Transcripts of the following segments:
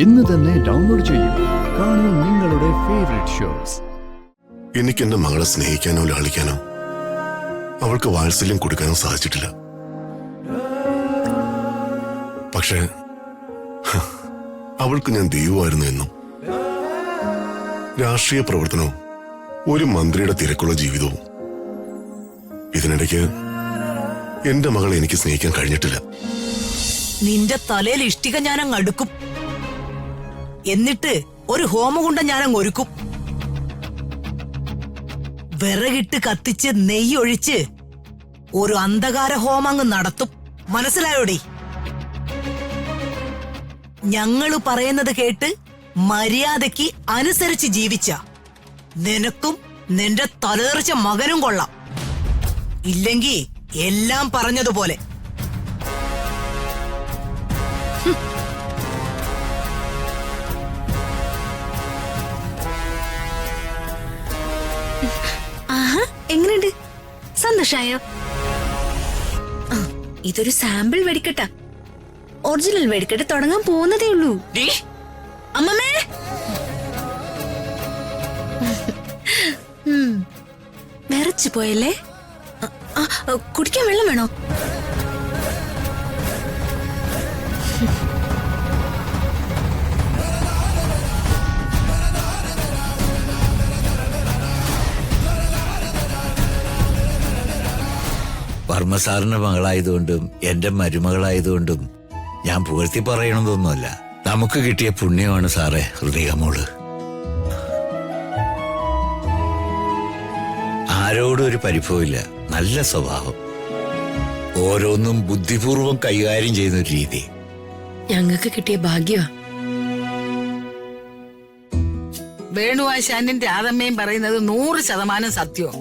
ഇന്ന് തന്നെ ഡൗൺലോഡ് ചെയ്യൂ. കാണൂ നിങ്ങളുടെ ഫേവറേറ്റ് ഷോസ്. എനിക്ക് എന്റെ മകളെ സ്നേഹിക്കാനോ ലാളിക്കാനോ അവൾക്ക് വാത്സല്യം കൊടുക്കാനോ സാധിച്ചിട്ടില്ല. പക്ഷേ അവൾക്ക് ഞാൻ ദൈവമായിരുന്നു എന്നും. രാഷ്ട്രീയ പ്രവർത്തനവും ഒരു മന്ത്രിയുടെ തിരക്കുള്ള ജീവിതവും. ഇതിനിടയ്ക്ക് എന്റെ മകളെ എനിക്ക് സ്നേഹിക്കാൻ കഴിഞ്ഞിട്ടില്ല. നിന്റെ തലയിൽ ഇഷ്ടിക ഞാനങ്ങ് അടുക്കും. എന്നിട്ട് ഒരു ഹോമകുണ്ടം ഞാനങ്ങ് ഒരുക്കും. വിറകിട്ട് കത്തിച്ച് നെയ്യൊഴിച്ച് ഒരു അന്ധകാര ഹോമങ്ങ് നടത്തും. മനസ്സിലായോടി? ഞങ്ങള് പറയുന്നത് കേട്ട് മര്യാദയ്ക്ക് അനുസരിച്ച് ജീവിച്ച നിനക്കും നിന്റെ തലതെറിച്ച മകനും കൊള്ളാം. ഇല്ലെങ്കി എല്ലാം പറഞ്ഞതുപോലെ. എങ്ങനെയുണ്ട്? സന്തോഷായോ? ഇതൊരു സാമ്പിൾ വെടിക്കെട്ടാ. ഒറിജിനൽ വെടിക്കെട്ട് തുടങ്ങാൻ പോകുന്നതേ ഉള്ളൂ. അമ്മമ്മേ, വിറച്ചു പോയല്ലേ? കുടിക്കാൻ വെള്ളം വേണോ? വർമ്മ സാറിന്റെ മകളായതുകൊണ്ടും എന്റെ മരുമകളായതുകൊണ്ടും ഞാൻ പുകഴ്ത്തി പറയണതൊന്നുമല്ല. നമുക്ക് കിട്ടിയ പുണ്യമാണ് സാറേ ഹൃദയമോള്. ആരോടും ഒരു പരിഭവമില്ല, നല്ല സ്വഭാവം, ഓരോന്നും ബുദ്ധിപൂർവം കൈകാര്യം ചെയ്യുന്ന ഒരു രീതി. ഞങ്ങൾക്ക് കിട്ടിയ ഭാഗ്യമാ. വേണുവാശാനും രാധമ്മയും പറയുന്നത് 100% സത്യവും.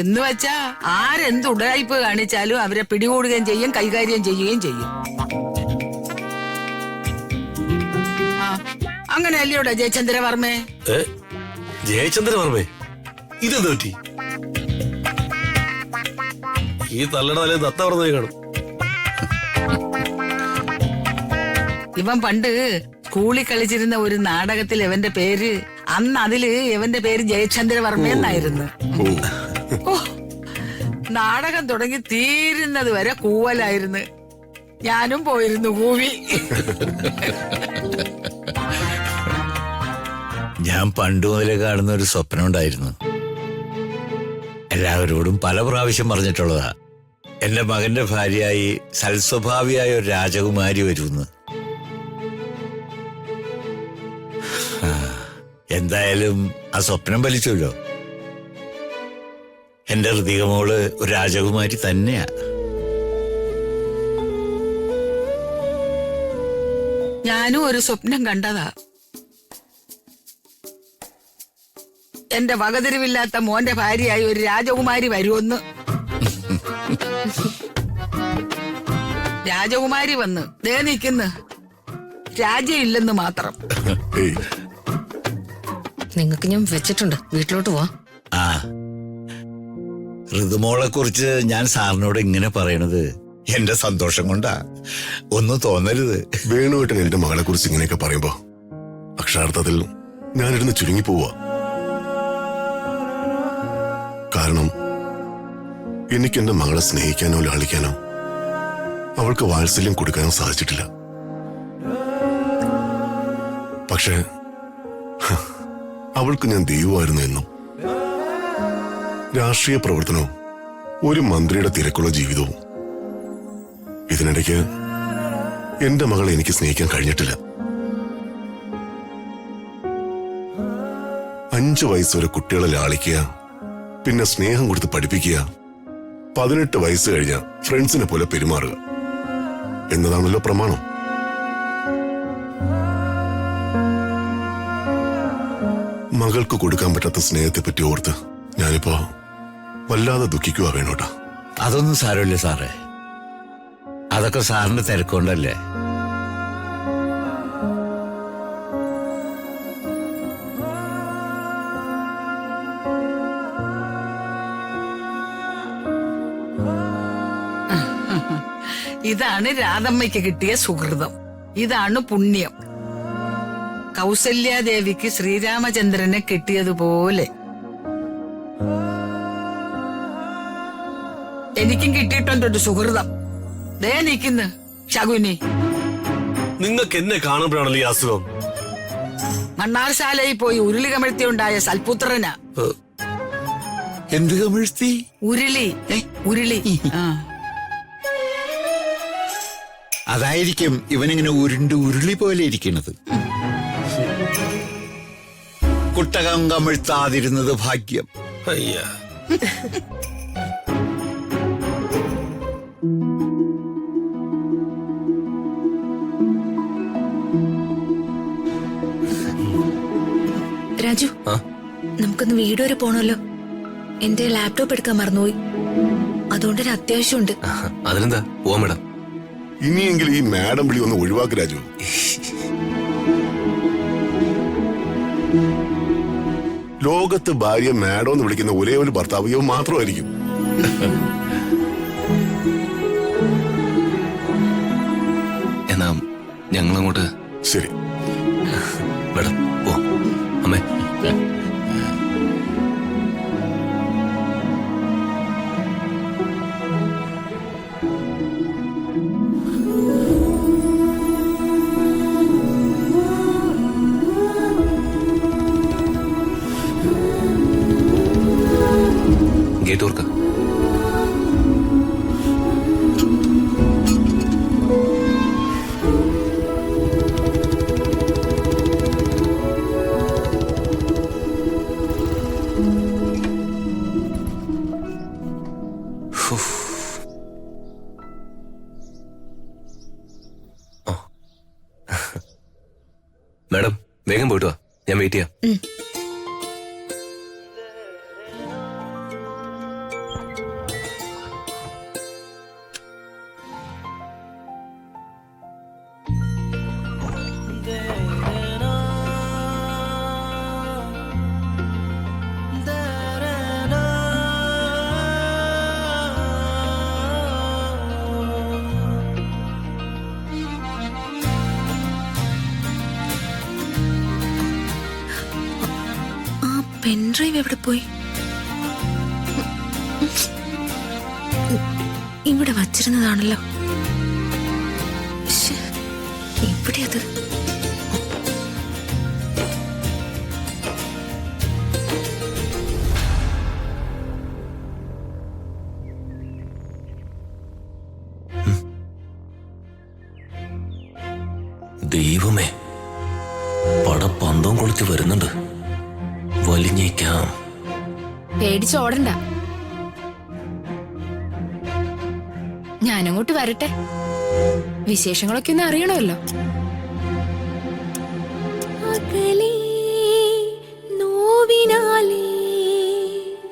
എന്ന് വെച്ചാ ആരെന്ത് ഉടായ്പ കാണിച്ചാലും അവരെ പിടികൂടുകയും ചെയ്യും, കൈകാര്യം ചെയ്യുകയും ചെയ്യും. അങ്ങനെയല്ലയോടാ ജയചന്ദ്രവർമ്മേ? ജയചന്ദ്രവർമ്മേ, ഇതെന്ത് പറ്റി? ഈ തള്ളയുടെ തലേ ദത്ത പറഞ്ഞു കാണും. ഇവൻ പണ്ട് സ്കൂളിൽ കളിച്ചിരുന്ന ഒരു നാടകത്തിൽ ഇവന്റെ പേര്, അന്ന് അതില് ഇവന്റെ പേര് ജയചന്ദ്രവർമ്മ എന്നായിരുന്നു. ഓ, നാടകം തുടങ്ങി തീരുന്നത് വരെ കൂവലായിരുന്നു. ഞാനും പോയിരുന്നു കൂവി. ഞാൻ പണ്ടു മുതലേ കാണുന്ന ഒരു സ്വപ്നം ഉണ്ടായിരുന്നു. എല്ലാവരോടും പല പ്രാവശ്യം പറഞ്ഞിട്ടുള്ളതാ, എന്റെ മകന്റെ ഭാര്യയായി സൽസ്വഭാവിയായ ഒരു രാജകുമാരി വരുമെന്ന്. എന്തായാലും ആ സ്വപ്നം ഫലിച്ചല്ലോ. എന്റെ ഹൃദയമോള് ഒരു രാജകുമാരി തന്നെയാ. ഞാനും ഒരു സ്വപ്നം കണ്ടതാ. എന്റെ വകതിരിവില്ലാത്ത മോന്റെ ഭാര്യയായി ഒരു രാജകുമാരി വരുമെന്ന്. രാജകുമാരി വന്ന് ദേ നിൽക്കുന്നു, രാജ്യമില്ലെന്ന് മാത്രം. നിങ്ങൾക്ക് ഞാൻ വെച്ചിട്ടുണ്ട്, വീട്ടിലോട്ട് പോവാ. ആ, ഋതുമോളെ കുറിച്ച് ഞാൻ സാറിനോട് ഇങ്ങനെ പറയണത് എന്റെ സന്തോഷം കൊണ്ടാ, ഒന്നും തോന്നരുത്. വേണുവേട്ടൻ എന്റെ മകളെ കുറിച്ച് ഇങ്ങനെയൊക്കെ പറയുമ്പോ അക്ഷരാർത്ഥത്തിൽ ഞാനിരുന്ന് ചുരുങ്ങി പോവാ. കാരണം എനിക്ക് എന്റെ മകളെ സ്നേഹിക്കാനോ ലാളിക്കാനോ അവൾക്ക് വാത്സല്യം കൊടുക്കാനോ സാധിച്ചിട്ടില്ല. പക്ഷേ അവൾക്ക് ഞാൻ ദൈവമായിരുന്നു എന്നും. രാഷ്ട്രീയ പ്രവർത്തനവും ഒരു മന്ത്രിയുടെ തിരക്കുള്ള ജീവിതവും. ഇതിനിടയ്ക്ക് എന്റെ മകളെ എനിക്ക് സ്നേഹിക്കാൻ കഴിഞ്ഞിട്ടില്ല. 5 വയസ്സ് വരെ കുട്ടികളെ ലാളിക്കുക, പിന്നെ സ്നേഹം കൊടുത്ത് പഠിപ്പിക്കുക, 18 വയസ്സ് കഴിഞ്ഞ ഫ്രണ്ട്സിനെ പോലെ പെരുമാറുക എന്നതാണല്ലോ പ്രമാണം. മകൾക്ക് കൊടുക്കാൻ പറ്റാത്ത സ്നേഹത്തെ പറ്റി ഓർത്ത് ഞാനിപ്പോ വല്ലാതെ ദുഃഖിക്കുക വേണോട്ടാ. അതൊന്നും സാരമില്ല സാറേ. അതൊക്കെ സാറിന്റെ തിരക്കൊണ്ടല്ലേ? ഇതാണ് രാധമ്മയ്ക്ക് കിട്ടിയ സുഹൃതം. ഇതാണ് പുണ്യം. കൗസല്യാദേവിക്ക് ശ്രീരാമചന്ദ്രനെ കിട്ടിയതുപോലെ എനിക്കും കിട്ടിയിട്ടുണ്ട് ഒരു സുഹൃതം. ദേ നിൽക്കുന്നു ശകുനി. നിങ്ങൾക്ക് എന്നെ കാണുമ്പോഴാണല്ലോ ഈ അസുഖം. മണ്ണാർശാലയിൽ പോയി ഉരുളി കമഴ്ത്തിയുണ്ടായ സൽപുത്രനാ. എന്ത് കമിഴ്ത്തി? ഉരുളി ഉരുളി. ആ, അതായിരിക്കും ഇവനിങ്ങനെ ഉരുളി പോലെ ഇരിക്കുന്നത്. കുട്ടകം കമിഴ്ത്താതിരുന്നത് ഭാഗ്യം. അയ്യ, രാജു, നമുക്കൊന്ന് വീട് വരെ പോണല്ലോ. എന്റെ ലാപ്ടോപ്പ് എടുക്കാൻ മറന്നുപോയി. അതുകൊണ്ടൊരു അത്യാവശ്യമുണ്ട്. അതിനെന്താ, പോവാ മേഡം. ഇനിയെങ്കിലും ഈ മാഡം വിളി ഒന്ന് ഒഴിവാക്ക് രാജു. ലോകത്ത് ഭാര്യ മാഡം എന്ന് വിളിക്കുന്ന ഒരേ ഒരു ഭർത്താവ് ഇവ മാത്രമായിരിക്കും. എന്നാ ഞങ്ങളങ്ങോട്ട്. ശരി മേഡം, പോ. അമ്മേ, ഗേറ്റ് ഓർക്ക. മേഡം, വേഗം പോയിട്ട് വാ, ഞാൻ വെയിറ്റ് ചെയ്യാം. പെൻഡ്രൈവ് എവിടെ പോയി? ഇവിടെ വച്ചിരുന്നതാണല്ലോ. ഇവിടെ അത് ദൈവമേ, പട പന്തം കൊളുത്തി വരുന്നുണ്ട്. വലിഞ്ഞേക്കാം. പേടിച്ചോടണ്ട, ഞാനങ്ങോട്ട് വരട്ടെ. വിശേഷങ്ങളൊക്കെ ഒന്ന് അറിയണമല്ലോ.